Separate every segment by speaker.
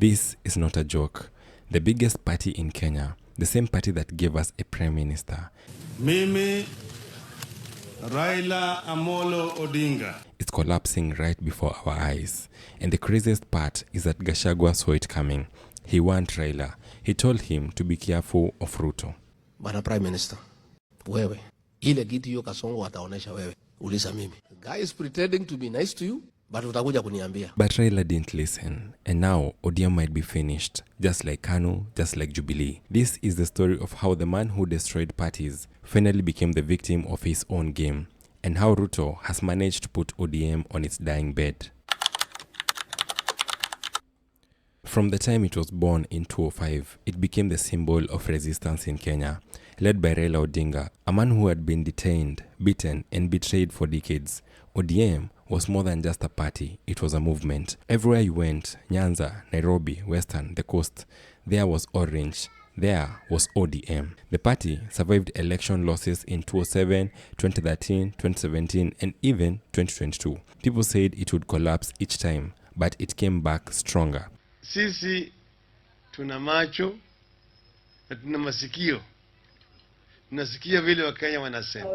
Speaker 1: This is not a joke. The biggest party in Kenya, the same party that gave us a prime minister,
Speaker 2: Mimi Raila Amolo Odinga,
Speaker 1: it's collapsing right before our eyes. And the craziest part is that Gachagua saw it coming. He warned Raila. He told him to be careful of Ruto.
Speaker 3: Bana Prime Minister, wewe, ile kitu hiyo Kasongo ataonesha wewe, uliza mimi. The guy is pretending to be nice to you, but utakuja kuniambia.
Speaker 1: But Raila didn't listen. And now ODM might be finished. Just like KANU, just like Jubilee. This is the story of how the man who destroyed parties finally became the victim of his own game. And how Ruto has managed to put ODM on its dying bed. From the time it was born in 2005, it became the symbol of resistance in Kenya, led by Raila Odinga, a man who had been detained, beaten, and betrayed for decades. ODM was more than just a party, it was a movement. Everywhere you went, Nyanza, Nairobi, Western, the coast, there was orange. There was ODM. The party survived election losses in 2007, 2013, 2017, and even 2022. People said it would collapse each time, but it came back stronger.
Speaker 4: Sisi tuna macho na tuna masikio. Tunasikia vile Wakenya wanasema.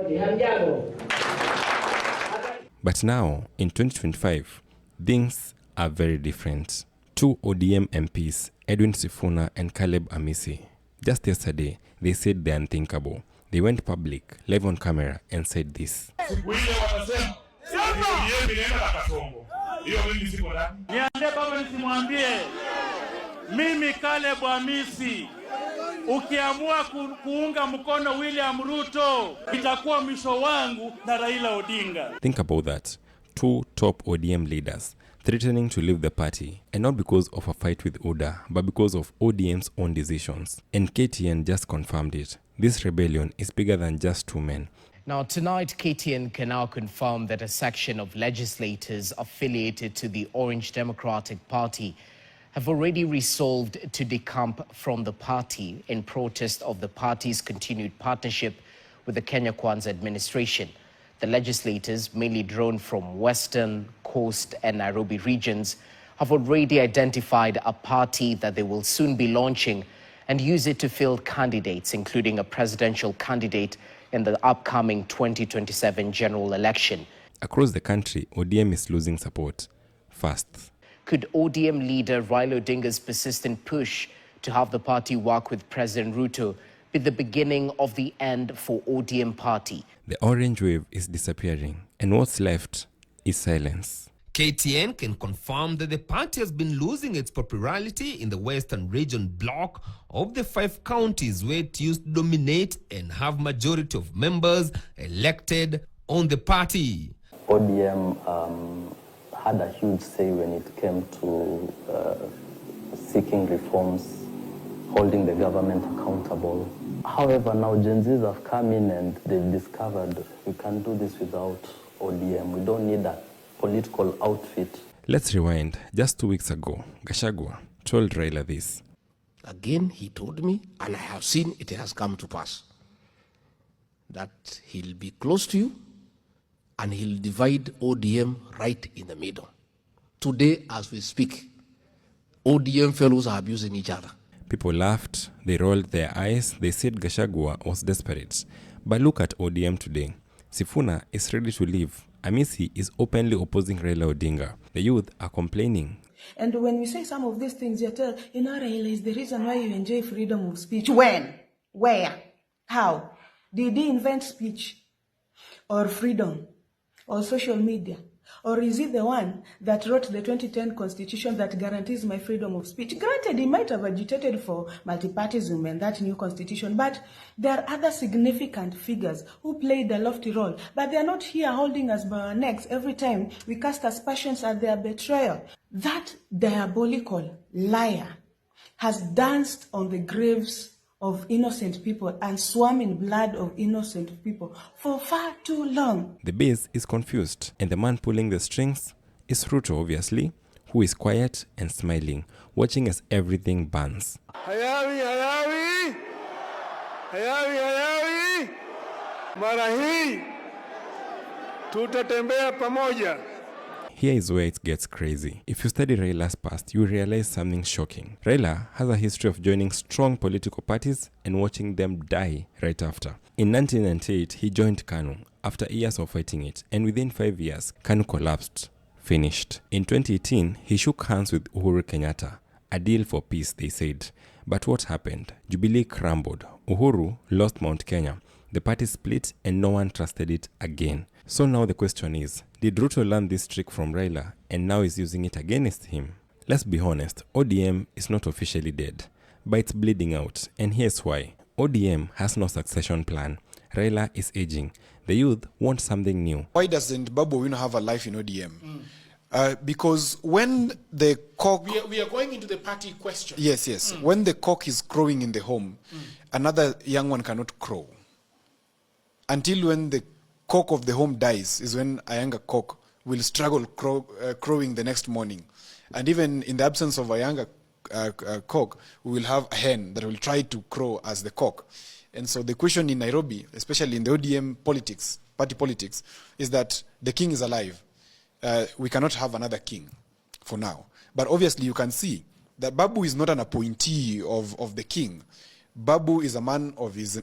Speaker 1: But now, in 2025, things are very different. Two ODM MPs, Edwin Sifuna and Caleb Amisi, just yesterday, they said the unthinkable. They went public, live on camera, and said this.
Speaker 5: Niambie baba nisimwambie. Mimi Caleb Amisi, ukiamua kuunga mkono William Ruto, itakuwa mwisho wangu na Raila Odinga.
Speaker 1: Think about that. Two top ODM leaders threatening to leave the party, and not because of a fight with Oda, but because of ODM's own decisions. And KTN just confirmed it. This rebellion is bigger than just two men.
Speaker 6: Now, tonight, KTN can now confirm that a section of legislators affiliated to the Orange Democratic Party have already resolved to decamp from the party in protest of the party's continued partnership with the Kenya Kwanza administration. The legislators, mainly drawn from Western, Coast and Nairobi regions, have already identified a party that they will soon be launching and use it to field candidates, including a presidential candidate in the upcoming 2027 general election.
Speaker 1: Across the country, ODM is losing support fast.
Speaker 6: Could ODM leader Raila Odinga's persistent push to have the party work with President Ruto be the beginning of the end for ODM party?
Speaker 1: The orange wave is disappearing, and what's left is silence.
Speaker 7: KTN can confirm that the party has been losing its popularity in the Western region block of the 5 counties where it used to dominate and have majority of members elected on the party.
Speaker 8: ODM had a huge say when it came to seeking reforms, holding the government accountable. However, now Gen Zs have come in and they've discovered we can do this without ODM. We don't need a political outfit.
Speaker 1: Let's rewind. Just 2 weeks ago, Gachagua told Raila this.
Speaker 3: Again, he told me, and I have seen it has come to pass, that he'll be close to you and he'll divide ODM right in the middle. Today, as we speak, ODM fellows are abusing each other.
Speaker 1: People laughed, they rolled their eyes, they said Gachagua was desperate. But look at ODM today. Sifuna is ready to leave. Amisi is openly opposing Raila Odinga. The youth are complaining.
Speaker 9: And when we say some of these things, you tell, Raila is the reason why you enjoy freedom of speech. When? Where? How? Did he invent speech? Or freedom? Or social media? Or is he the one that wrote the 2010 constitution that guarantees my freedom of speech? Granted, he might have agitated for multipartyism and that new constitution, but there are other significant figures who played a lofty role, but they are not here holding us by our necks every time we cast aspersions at their betrayal. That diabolical liar has danced on the graves of innocent people and swam in blood of innocent people for far too long.
Speaker 1: The base is confused, and the man pulling the strings is Ruto, obviously, who is quiet and smiling, watching as everything burns.
Speaker 4: Hayawi. Mara hii tutatembea pamoja.
Speaker 1: here is where it gets crazy. If you study Railas Past, you realize something shocking. Raila has a history of joining strong political parties and watching them die right after. In 1998, he joined KANU after years of fighting it, and within 5 years, KANU collapsed. Finished. In 2018, he shook hands with Uhuru Kenyatta. A deal for peace, they said. But what happened? Jubilee crumbled. Uhuru lost Mount Kenya. The party split and no one trusted it again. So now the question is, did Ruto learn this trick from Raila and now is using it against him? Let's be honest, ODM is not officially dead, but it's bleeding out, and here's why. ODM has no succession plan. Raila is aging. The youth want something new.
Speaker 10: Why doesn't Babu Owino have a life in ODM? Because when the cock...
Speaker 3: We are going into the party question.
Speaker 10: Yes. When the cock is crowing in the home, another young one cannot crow. Until when the cock of the home dies is when a younger cock will struggle crowing the next morning. And even in the absence of a younger cock, we will have a hen that will try to crow as the cock. And so the question in Nairobi, especially in the ODM politics, party politics, is that the king is alive. We cannot have another king for now. But obviously you can see that Babu is not an appointee of the king. Babu is a man of his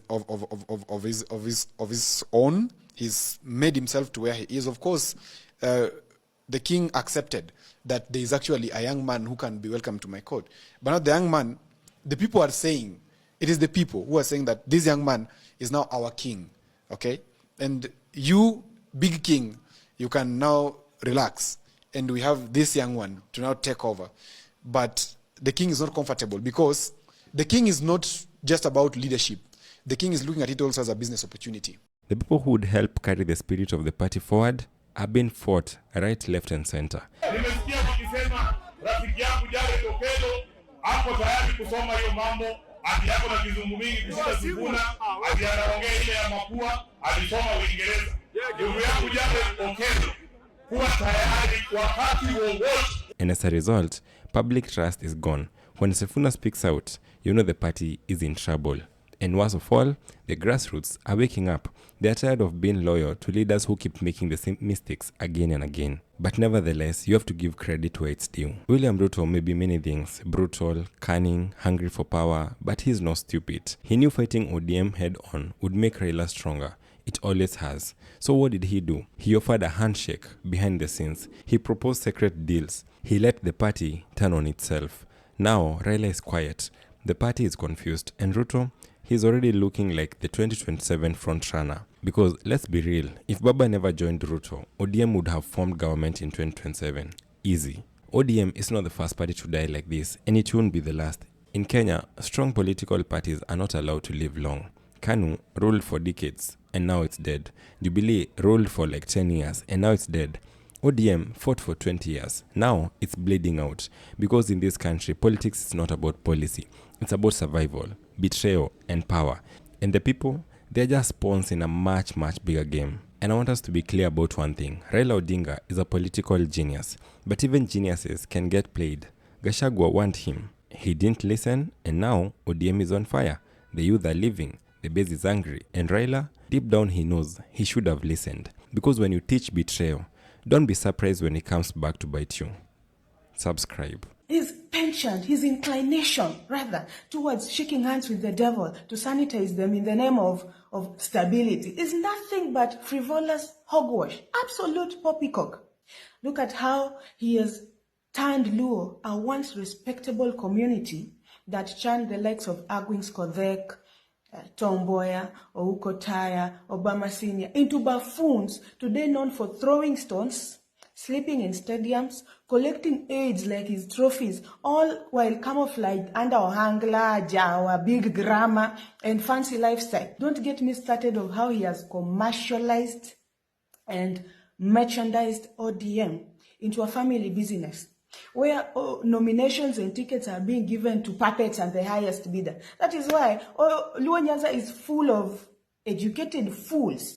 Speaker 10: own. He's made himself to where he is. Of course, the king accepted that there is actually a young man who can be welcomed to my court. But not the young man. The people are saying, it is the people who are saying that this young man is now our king. Okay? And you, big king, you can now relax. And we have this young one to now take over. But the king is not comfortable because the king is not just about leadership. The king is looking at it also as a business opportunity.
Speaker 1: The people who would help carry the spirit of the party forward are being fought right, left, and center.
Speaker 5: Nimesikia wakisema rafiki yangu Jared Okello hapo tayari kusoma hiyo mambo, ati yako na kizungu mingi kusita Sifuna, ati anaongea ile ya mapua, alisoma Uingereza. Ndugu yangu Jared Okello, kuwa tayari wakati wowote.
Speaker 1: And as a result, public trust is gone. When Sifuna speaks out, you know the party is in trouble. And worst of all, the grassroots are waking up. They are tired of being loyal to leaders who keep making the same mistakes again and again. But nevertheless, you have to give credit where it's due. William Ruto may be many things: brutal, cunning, hungry for power, but he's not stupid. He knew fighting ODM head-on would make Raila stronger. It always has. So what did he do? He offered a handshake behind the scenes. He proposed secret deals. He let the party turn on itself. Now, Raila is quiet. The party is confused. And Ruto, he's already looking like the 2027 frontrunner. Because let's be real, if Baba never joined Ruto, ODM would have formed government in 2027. Easy. ODM is not the first party to die like this, and it won't be the last. In Kenya, strong political parties are not allowed to live long. KANU ruled for decades, and now it's dead. Jubilee ruled for like 10 years, and now it's dead. ODM fought for 20 years. Now it's bleeding out. Because in this country, politics is not about policy. It's about survival, betrayal, and power. And the people, they're just pawns in a much, much bigger game. And I want us to be clear about one thing. Raila Odinga is a political genius. But even geniuses can get played. Gachagua want him. He didn't listen, and now ODM is on fire. The youth are leaving. The base is angry. And Raila, deep down he knows he should have listened. Because when you teach betrayal, don't be surprised when it comes back to bite you. Subscribe.
Speaker 9: His penchant, his inclination, rather, towards shaking hands with the devil to sanitize them in the name of stability is nothing but frivolous hogwash, absolute poppycock. Look at how he has turned Luo, a once respectable community that churned the likes of Agwings Kodhek, Tom Mboya, Ouko Taya, Obama Sr. into buffoons, today known for throwing stones, sleeping in stadiums, collecting aids like his trophies, all while camouflaged under Ohangla, Jawa, big grammar, and fancy lifestyle. Don't get me started on how he has commercialized and merchandised ODM into a family business, where nominations and tickets are being given to puppets and the highest bidder. That is why Luo Nyanza is full of educated fools